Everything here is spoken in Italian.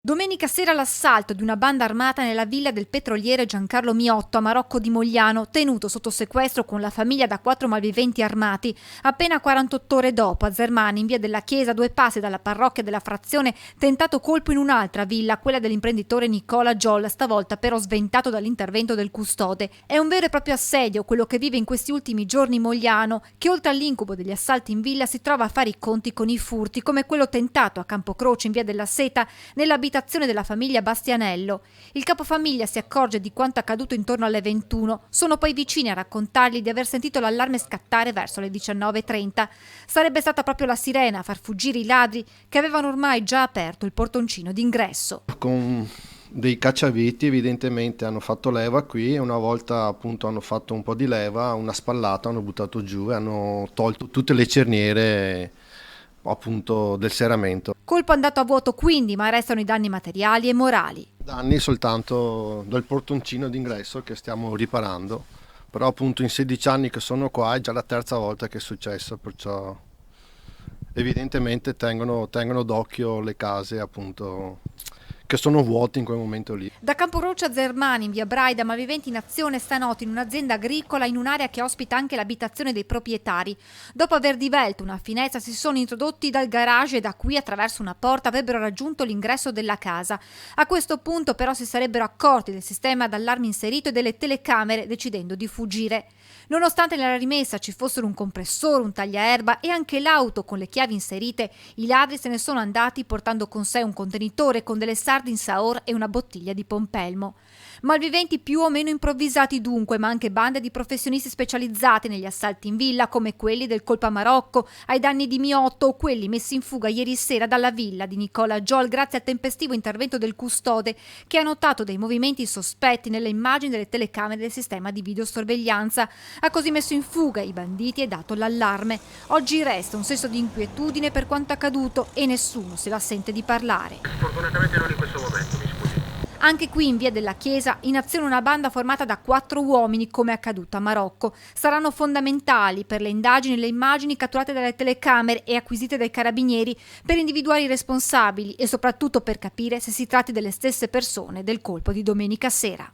Domenica sera l'assalto di una banda armata nella villa del petroliere Giancarlo Miotto a Marocco di Mogliano, tenuto sotto sequestro con la famiglia da 4 malviventi armati. Appena 48 ore dopo, a Zermani, in via della Chiesa, 2 passi dalla parrocchia della frazione, tentato colpo in un'altra villa, quella dell'imprenditore Nicola Joll, stavolta però sventato dall'intervento del custode. È un vero e proprio assedio quello che vive in questi ultimi giorni Mogliano, che oltre all'incubo degli assalti in villa si trova a fare i conti con i furti, come quello tentato a Campocroce in via della Seta, nell'abitazione della famiglia Bastianello. Il capofamiglia si accorge di quanto accaduto intorno alle 21. Sono poi vicini a raccontargli di aver sentito l'allarme scattare verso le 19:30. Sarebbe stata proprio la sirena a far fuggire i ladri che avevano ormai già aperto il portoncino d'ingresso. Con dei cacciaviti evidentemente hanno fatto leva qui e una volta appunto hanno fatto un po' di leva, una spallata, hanno buttato giù e hanno tolto tutte le cerniere appunto del serramento. Colpo andato a vuoto quindi, ma restano i danni materiali e morali. Danni soltanto del portoncino d'ingresso che stiamo riparando, però appunto in 16 anni che sono qua è già la terza volta che è successo, perciò evidentemente tengono d'occhio le case appunto che sono vuote in quel momento lì. Da Camporoce a Zermani, in via Braida, malviventi in azione stanotte in un'azienda agricola in un'area che ospita anche l'abitazione dei proprietari. Dopo aver divelto una finestra si sono introdotti dal garage e da qui attraverso una porta avrebbero raggiunto l'ingresso della casa. A questo punto però si sarebbero accorti del sistema d'allarme inserito e delle telecamere, decidendo di fuggire. Nonostante nella rimessa ci fossero un compressore, un tagliaerba e anche l'auto con le chiavi inserite, i ladri se ne sono andati portando con sé un contenitore con delle sardine Saor e una bottiglia di Pompelmo. Malviventi più o meno improvvisati dunque, ma anche bande di professionisti specializzati negli assalti in villa, come quelli del colpo a Marocco, ai danni di Miotto o quelli messi in fuga ieri sera dalla villa di Nicola Joll grazie al tempestivo intervento del custode, che ha notato dei movimenti sospetti nelle immagini delle telecamere del sistema di videosorveglianza. Ha così messo in fuga i banditi e dato l'allarme. Oggi resta un senso di inquietudine per quanto accaduto e nessuno se la sente di parlare. Fortunatamente non in questo momento, mi scusi. Anche qui in via della Chiesa in azione una banda formata da 4 uomini come accaduto a Marocco. Saranno fondamentali per le indagini le immagini catturate dalle telecamere e acquisite dai carabinieri per individuare i responsabili e soprattutto per capire se si tratti delle stesse persone del colpo di domenica sera.